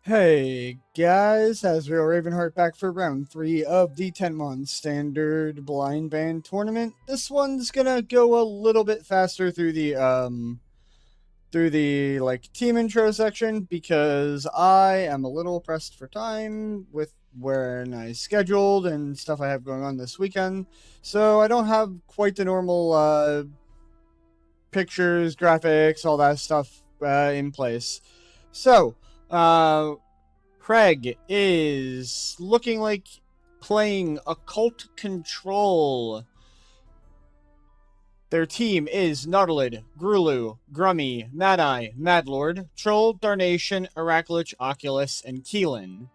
Hey guys, Hasbro Ravenheart back for round 3 of the 10-month standard blind band tournament. This one's gonna go a little bit faster through the team intro section because I am a little pressed for time with when I scheduled and stuff I have going on this weekend. So I don't have quite the normal pictures, graphics, all that stuff in place. So, Hreg is looking like playing Occult Control. Their team is Nautilid, Grulu, Grummy, Mad-Eye, Madlord, Troll, Darnation, Aracklich, Oculus, and Keelan.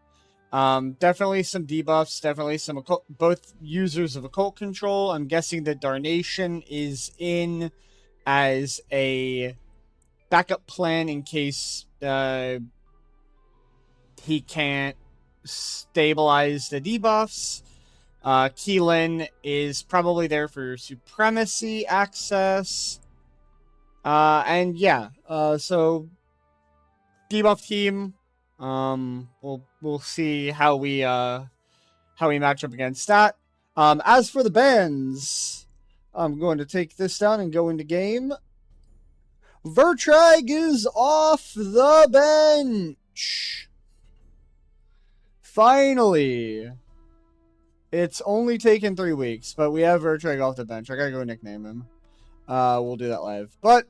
Definitely some debuffs, definitely some both users of Occult Control. I'm guessing that Darnation is in as a backup plan in case he can't stabilize the debuffs. Keelan is probably there for supremacy access. And yeah, so debuff team. We'll see how we match up against that. As for the bans, I'm going to take this down and go into game. Hreg is off the bench. Finally. It's only taken 3 weeks, but we have Hreg off the bench. I gotta go nickname him. We'll do that live. But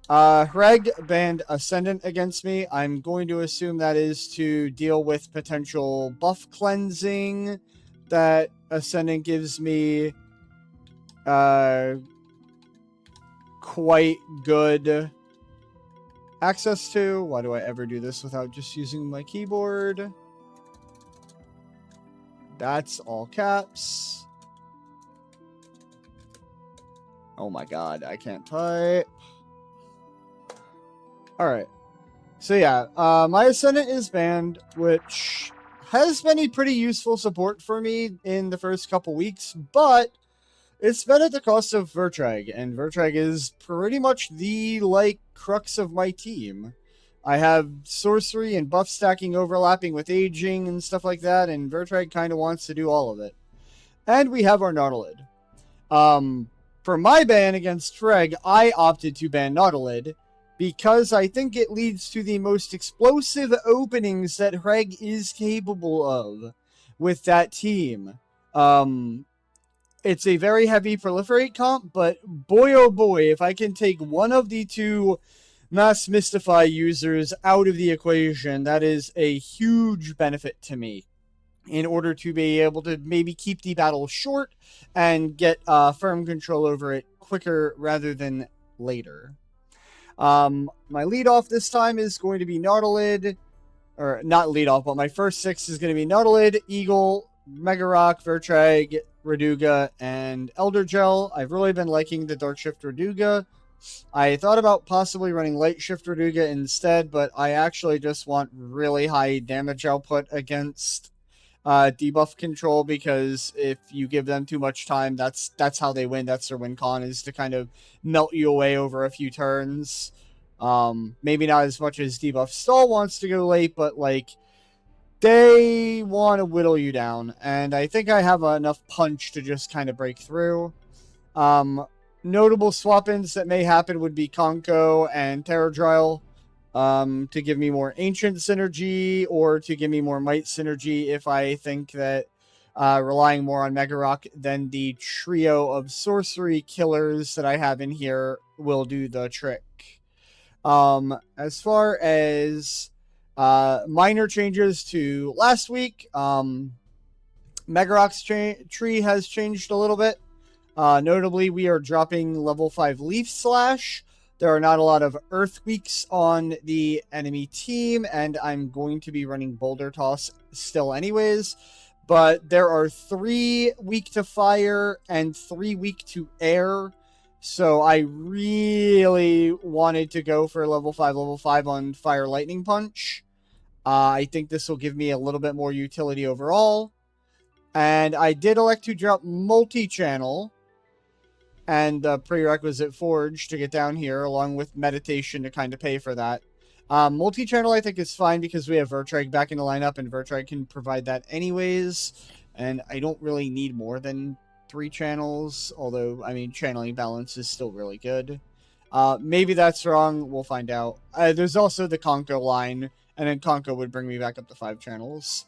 Hreg banned Ascendant against me. I'm going to assume that is to deal with potential buff cleansing that Ascendant gives me quite good access to. Why do I ever do this without just using my keyboard? That's all caps. Oh my god, I can't type. Alright. So yeah, my Ascendant is banned, which has been a pretty useful support for me in the first couple weeks, but it's been at the cost of Hreg, and Hreg is pretty much the, crux of my team. I have sorcery and buff stacking overlapping with aging and stuff like that, and Hreg kind of wants to do all of it. And we have our Nautilid. For my ban against Hreg, I opted to ban Nautilid because I think it leads to the most explosive openings that Hreg is capable of with that team. It's a very heavy proliferate comp, but boy oh boy, if I can take one of the two Mass Mystify users out of the equation, that is a huge benefit to me in order to be able to maybe keep the battle short and get firm control over it quicker rather than later. My lead off this time is going to be Nautilid, or not lead off, but my first 6 is going to be Nautilid, Eagle, Mega Rock, Hreg, Raduga, and Elder Gel. I've really been liking the Dark Shift Raduga. I thought about possibly running Light Shift Raduga instead, but I actually just want really high damage output against debuff control, because if you give them too much time, that's how they win. That's their win con, is to kind of melt you away over a few turns. Maybe not as much as debuff stall wants to go late, but they want to whittle you down, and I think I have enough punch to just kind of break through. Notable swap-ins that may happen would be Konko and Terradryle, to give me more Ancient synergy, or to give me more Might synergy if I think that relying more on Mega Rock than the trio of sorcery killers that I have in here will do the trick. As far as minor changes to last week, Mega Rock's tree has changed a little bit. Notably, we are dropping level 5 Leaf Slash. There are not a lot of Earth Weeks on the enemy team, and I'm going to be running Boulder Toss still anyways. But there are 3 weak to fire and 3 weak to air. So I really wanted to go for level 5 on Fire Lightning Punch. I think this will give me a little bit more utility overall. And I did elect to drop multi-channel and prerequisite forge to get down here, along with meditation to kind of pay for that. Multi-channel, I think, is fine because we have Hreg back in the lineup, and Hreg can provide that anyways. And I don't really need more than 3 channels, although, I mean, channeling balance is still really good. Maybe that's wrong. We'll find out. There's also the Conko line, and then Conko would bring me back up to 5 channels.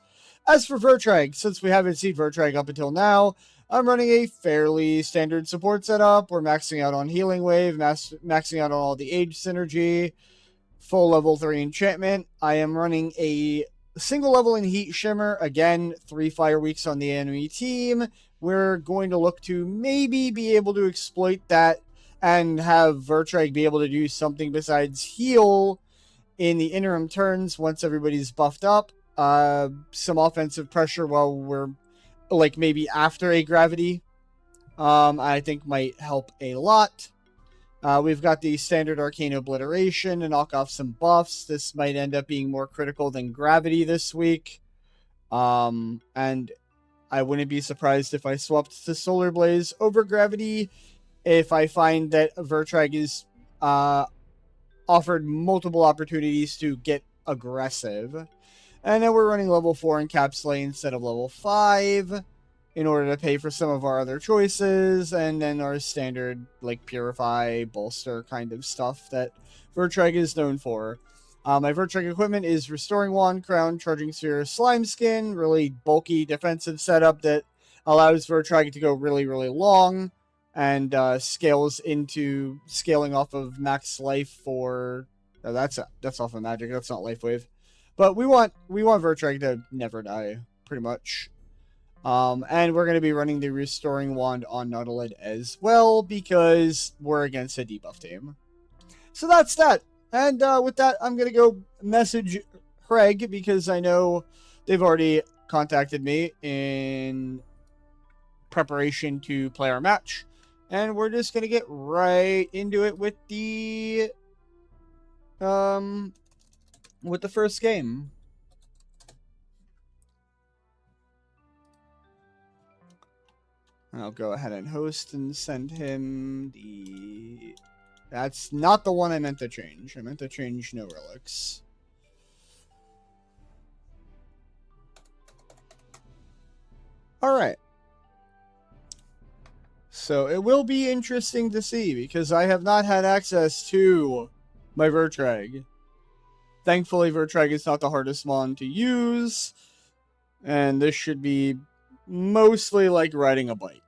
As for Hreg, since we haven't seen Hreg up until now, I'm running a fairly standard support setup. We're maxing out on Healing Wave, maxing out on all the Age Synergy, full level 3 enchantment. I am running a single level in Heat Shimmer. Again, 3 Fire Weeks on the enemy team. We're going to look to maybe be able to exploit that and have Hreg be able to do something besides heal in the interim turns once everybody's buffed up. Some offensive pressure while we're like maybe after a gravity, I think might help a lot. We've got the standard Arcane Obliteration to knock off some buffs. This might end up being more critical than Gravity this week. And I wouldn't be surprised if I swapped to Solar Blaze over Gravity if I find that Hreg is offered multiple opportunities to get aggressive. And then we're running level 4 Encapsulate instead of level 5 in order to pay for some of our other choices, and then our standard like Purify, Bolster kind of stuff that Hreg is known for. My Hreg equipment is Restoring Wand, Crown, Charging Sphere, Slime Skin, really bulky defensive setup that allows Hreg to go really, really long and scales into scaling off of max life for... Oh, that's off of magic, that's not Life Wave. But we want Hreg to never die, pretty much. And we're going to be running the Restoring Wand on Nautilid as well, because we're against a debuff team. So that's that. And with that, I'm going to go message Hreg, because I know they've already contacted me in preparation to play our match. And we're just going to get right into it with the first game. I'll go ahead and host and send him the... That's not the one I meant to change. I meant to change no relics. Alright. So it will be interesting to see, because I have not had access to my Hreg. Thankfully, Hreg is not the hardest mon to use, and this should be mostly like riding a bike.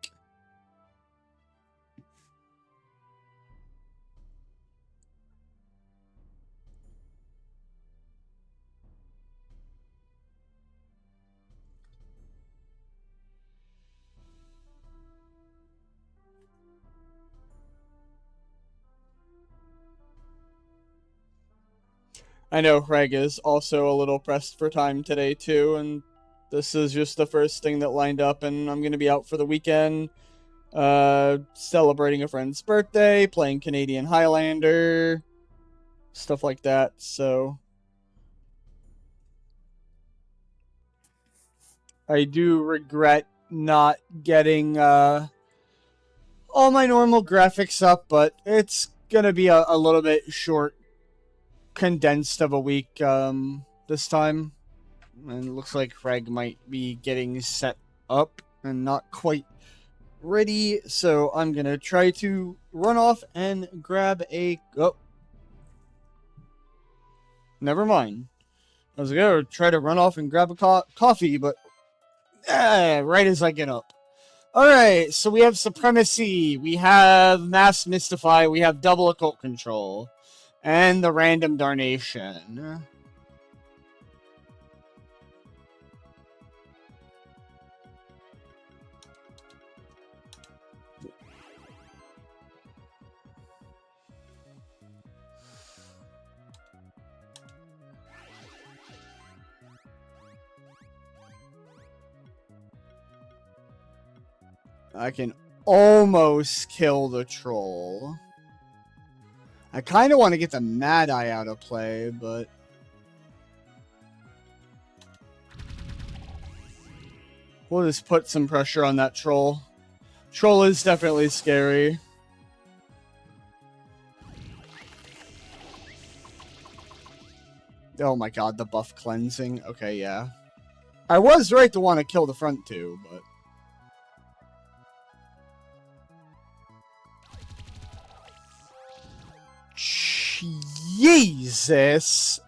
I know Hreg is also a little pressed for time today too, and this is just the first thing that lined up, and I'm going to be out for the weekend, celebrating a friend's birthday, playing Canadian Highlander, stuff like that, so... I do regret not getting all my normal graphics up, but it's going to be a little bit short, condensed of a week this time. And it looks like Hreg might be getting set up and not quite ready, so I'm going to try to run off and grab a... Oh. Never mind. I was going to try to run off and grab a coffee, but... right as I get up. Alright, so we have Supremacy, we have Mass Mystify, we have Double Occult Control, and the Random Darnation. I can almost kill the troll. I kind of want to get the Mad Eye out of play, but... we'll just put some pressure on that troll. Troll is definitely scary. Oh my god, the buff cleansing. Okay, yeah. I was right to want to kill the front two, but... Jesus!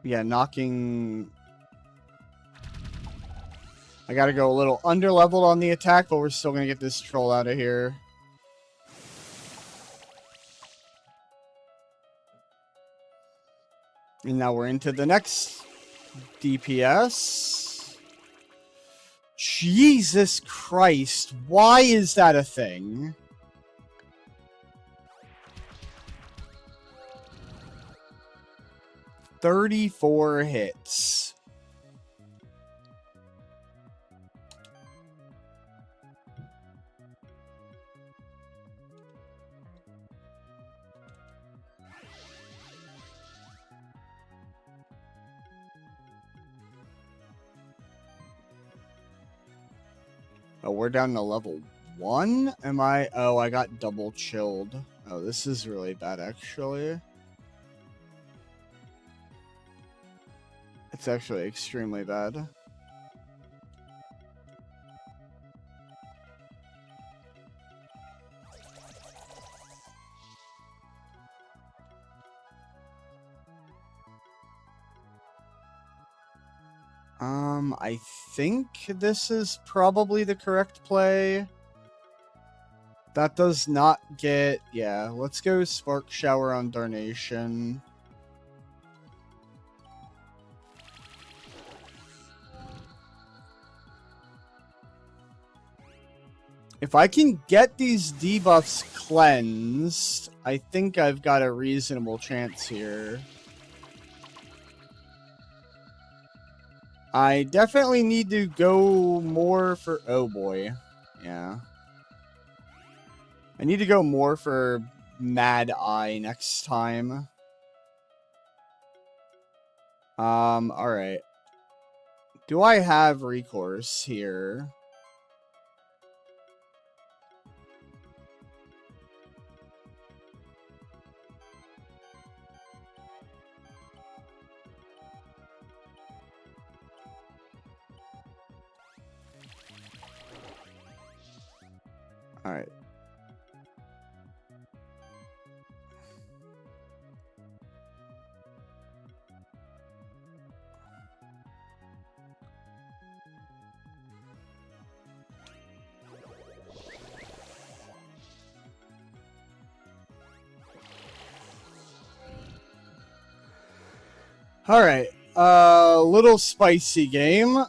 Yeah, knocking... I gotta go a little under-leveled on the attack, but we're still gonna get this troll out of here. And now we're into the next DPS. Jesus Christ, why is that a thing? "34 hits. Oh, we're down to level 1? Am I? Oh, I got double chilled. Oh, this is really bad, actually. It's actually extremely bad. I think this is probably the correct play. That does not get... Yeah, let's go Spark Shower on Darnation. If I can get these debuffs cleansed, I think I've got a reasonable chance here. I definitely need to go more for... Oh boy. Yeah. I need to go more for Mad Eye next time. Alright. Do I have recourse here? Alright. Alright. Little spicy game.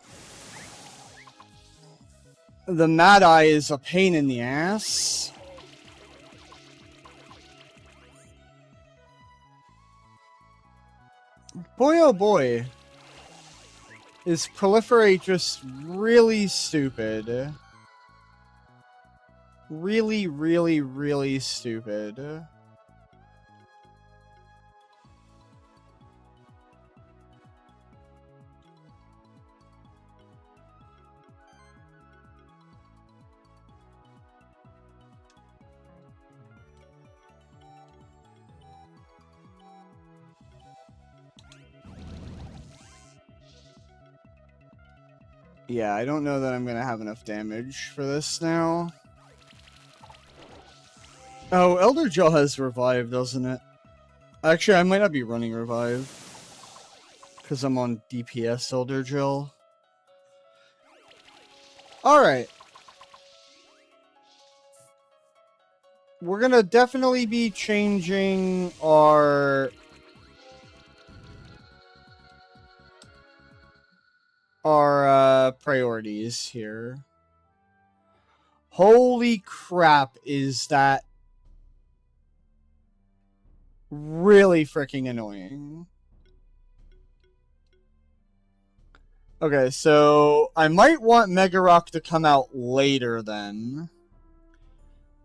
The Mad Eye is a pain in the ass. Boy, oh boy. Is Proliferate just really stupid? Really, really, really stupid. Yeah, I don't know that I'm gonna have enough damage for this now. Oh, Elder Gel has Revive, doesn't it? Actually, I might not be running Revive. Because I'm on DPS Elder Gel. Alright. We're gonna definitely be changing our priorities here. Holy crap, is that really freaking annoying. Okay, so I might want Mega Rock to come out later then.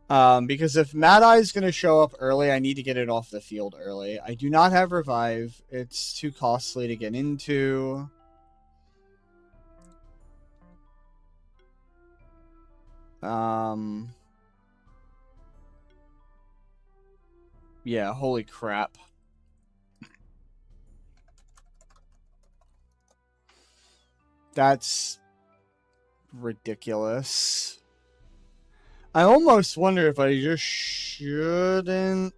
Because if Mad Eye's going to show up early, I need to get it off the field early. I do not have Revive. It's too costly to get into. Yeah, holy crap. That's ridiculous. I almost wonder if I just shouldn't.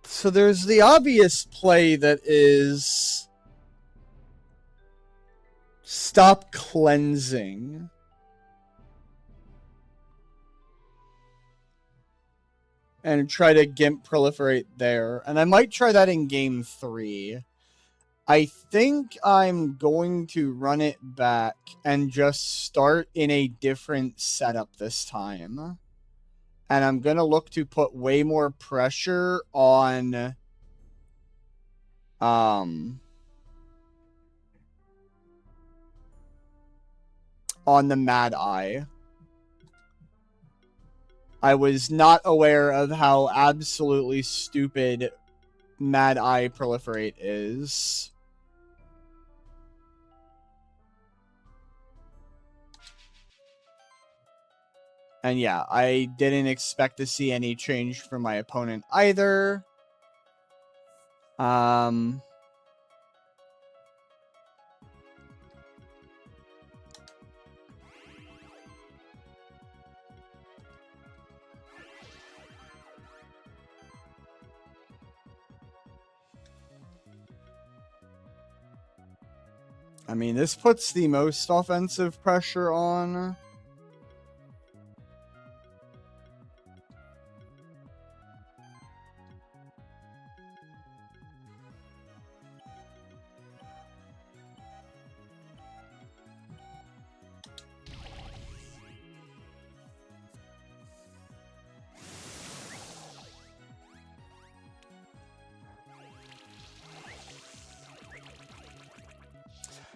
So there's the obvious play that is stop cleansing. And try to Gimp proliferate there. And I might try that in game 3. I think I'm going to run it back and just start in a different setup this time. And I'm going to look to put way more pressure on the Mad Eye. I was not aware of how absolutely stupid Mad Eye Proliferate is. And yeah, I didn't expect to see any change from my opponent either. I mean, this puts the most offensive pressure on.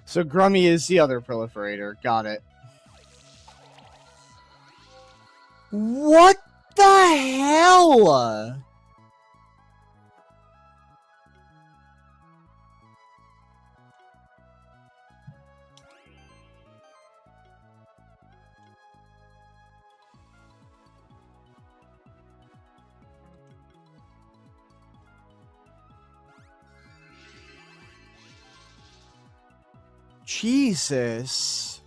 So Grummy is the other proliferator. Got it. What the hell? Jesus.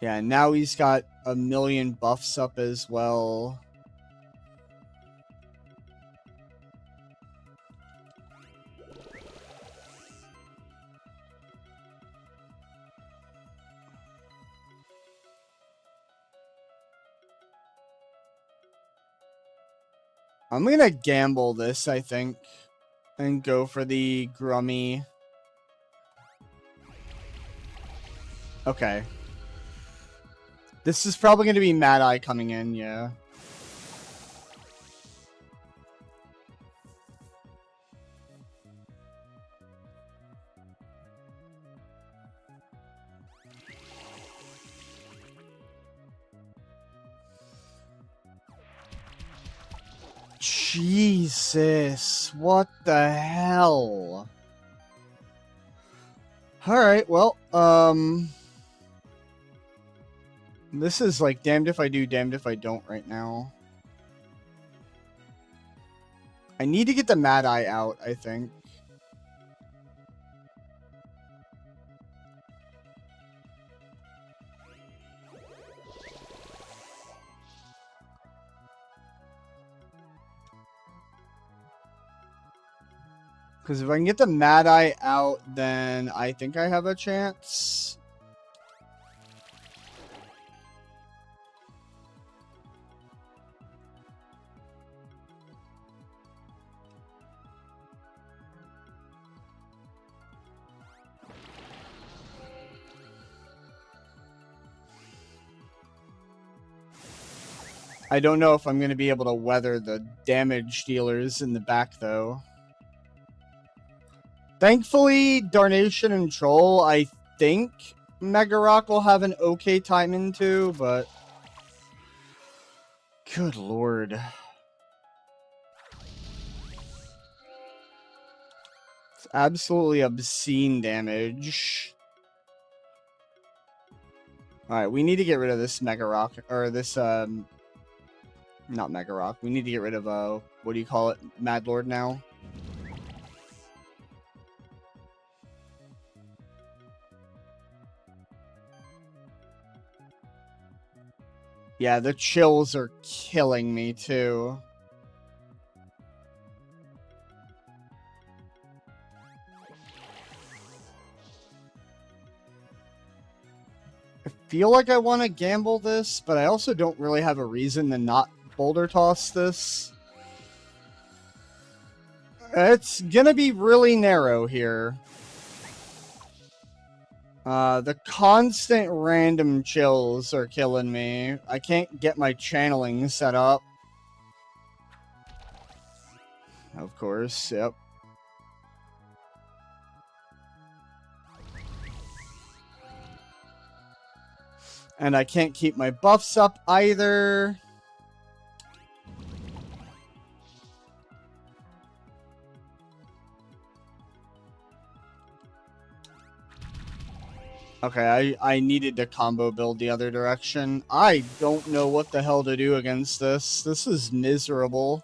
Yeah, now he's got a million buffs up as well. I'm gonna gamble this, I think, and go for the Grummy. Okay. This is probably going to be Mad Eye coming in, yeah. Jesus, what the hell? Alright, well, this is like damned if I do, damned if I don't right now. I need to get the Mad Eye out, I think. Because if I can get the Mad Eye out, then I think I have a chance. I don't know if I'm going to be able to weather the damage dealers in the back, though. Thankfully, Darnation and Troll, I think Mega Rock will have an okay time into, but... Good lord. It's absolutely obscene damage. Alright, we need to get rid of this Mega Rock, or this, not Mega Rock. We need to get rid of, what do you call it? Mad Lord now. Yeah, the chills are killing me, too. I feel like I want to gamble this, but I also don't really have a reason to not boulder toss this. It's gonna be really narrow here. The constant random chills are killing me. I can't get my channeling set up. Of course, yep. And I can't keep my buffs up either. Okay, I needed to combo build the other direction. I don't know what the hell to do against this. This is miserable.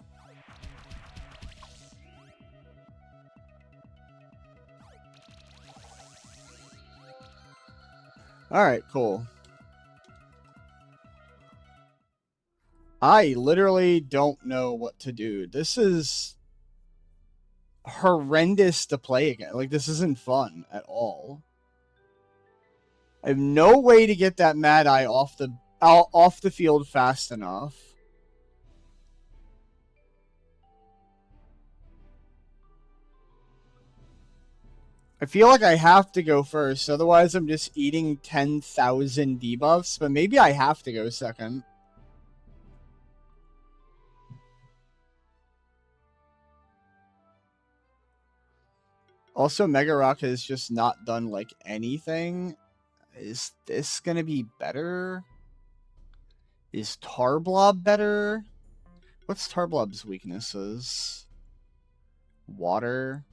Alright, cool. I literally don't know what to do. This is horrendous to play again. Like, this isn't fun at all. I have no way to get that Mad Eye off the field fast enough. I feel like I have to go first, otherwise I'm just eating 10,000 debuffs, but maybe I have to go second. Also, Mega Rock has just not done, like, anything. Is this gonna be better? Is Tarblob better? What's Tarblob's weaknesses? Water.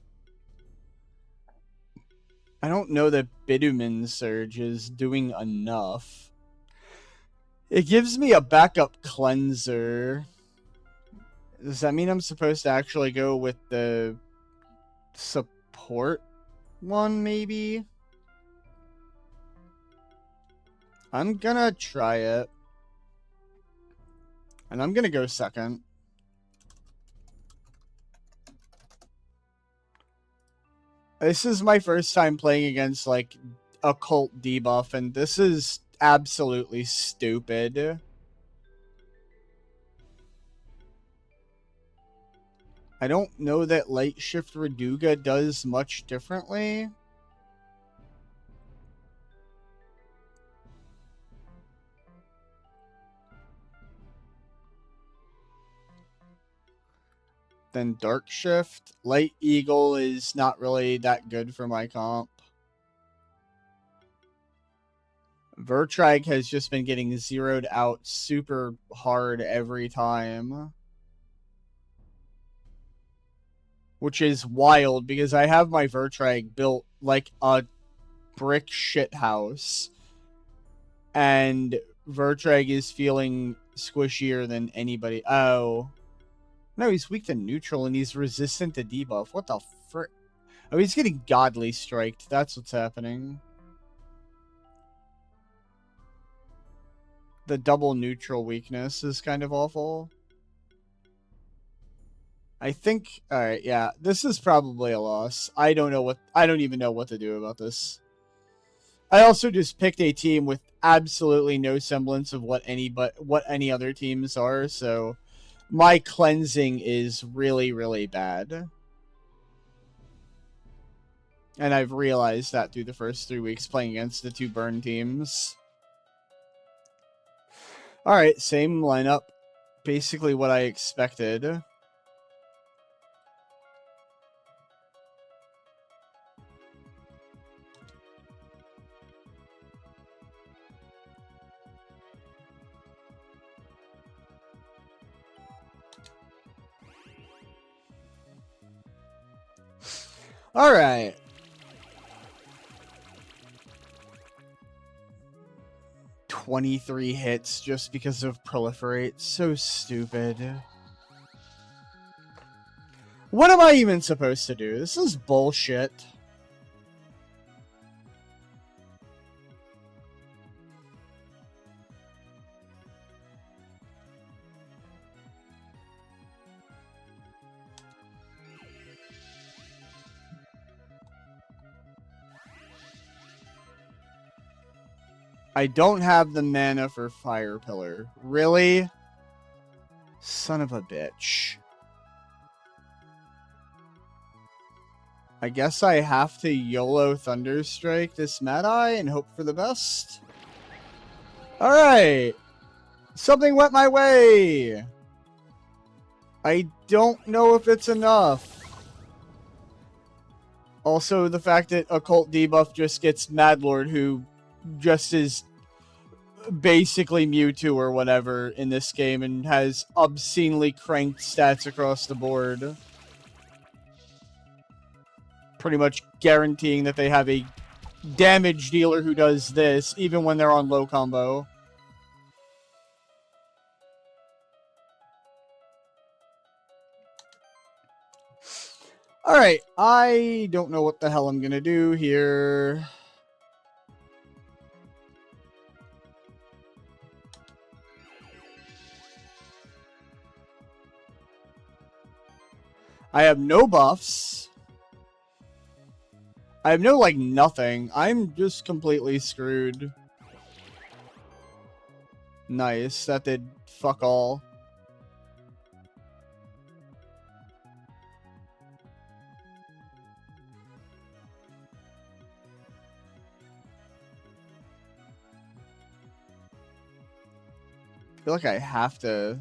I don't know that Bitumen Surge is doing enough. It gives me a backup cleanser. Does that mean I'm supposed to actually go with the support one, maybe? I'm gonna try it. And I'm gonna go second. This is my first time playing against, like, occult debuff, and this is absolutely stupid. I don't know that Light Shift Raduga does much differently. Then Dark Shift. Light Eagle is not really that good for my comp. Vertrag has just been getting zeroed out super hard every time. Which is wild, because I have my Vertrag built like a brick shit house. And Vertrag is feeling squishier than anybody. Oh. No, he's weak to neutral and he's resistant to debuff. What the frick? Oh, he's getting godly striked. That's what's happening. The double neutral weakness is kind of awful. I think, alright, yeah, this is probably a loss. I don't even know what to do about this. I also just picked a team with absolutely no semblance of what any other teams are, so my cleansing is really, really bad. And I've realized that through the first 3 weeks playing against the 2 burn teams. Alright, same lineup. basically what I expected. All right. "23 hits just because of proliferate. So stupid. What am I even supposed to do? This is bullshit. I don't have the mana for Fire Pillar. Really? Son of a bitch. I guess I have to YOLO Thunderstrike this Mad Eye and hope for the best. Alright. Something went my way. I don't know if it's enough. Also, the fact that Occult Debuff just gets Madlord, who just is basically Mewtwo or whatever in this game and has obscenely cranked stats across the board. Pretty much guaranteeing that they have a damage dealer who does this, even when they're on low combo. Alright, I don't know what the hell I'm gonna do here. I have no buffs. I have no, like, nothing. I'm just completely screwed. Nice. That did fuck all. I feel like I have to...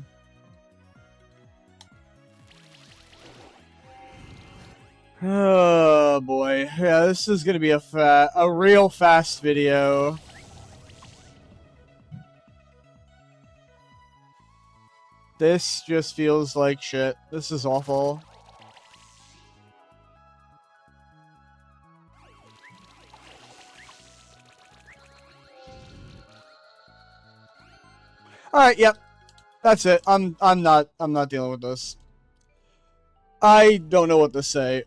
Oh boy. Yeah, this is gonna be a real fast video. This just feels like shit. This is awful. Alright, yep. That's it. I'm not dealing with this. I don't know what to say.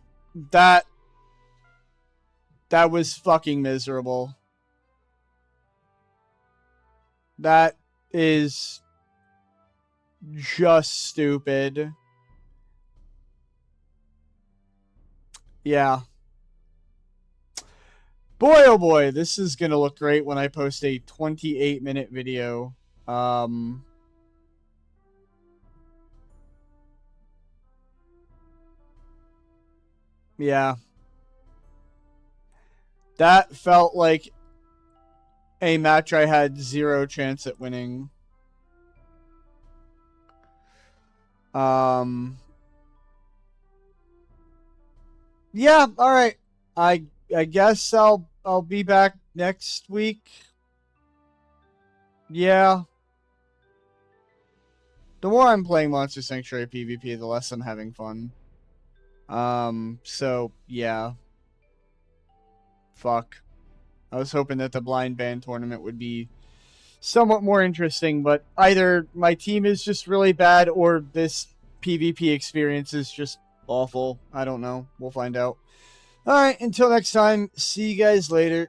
That was fucking miserable. That is just stupid. Yeah. Boy, oh boy, this is gonna look great when I post a 28-minute video. Yeah. That felt like a match I had 0 chance at winning. Yeah, alright. I guess I'll be back next week. Yeah. The more I'm playing Monster Sanctuary PvP, the less I'm having fun. So, yeah. Fuck. I was hoping that the blind band tournament would be somewhat more interesting, but either my team is just really bad or this PvP experience is just awful. I don't know. We'll find out. Alright, until next time, see you guys later.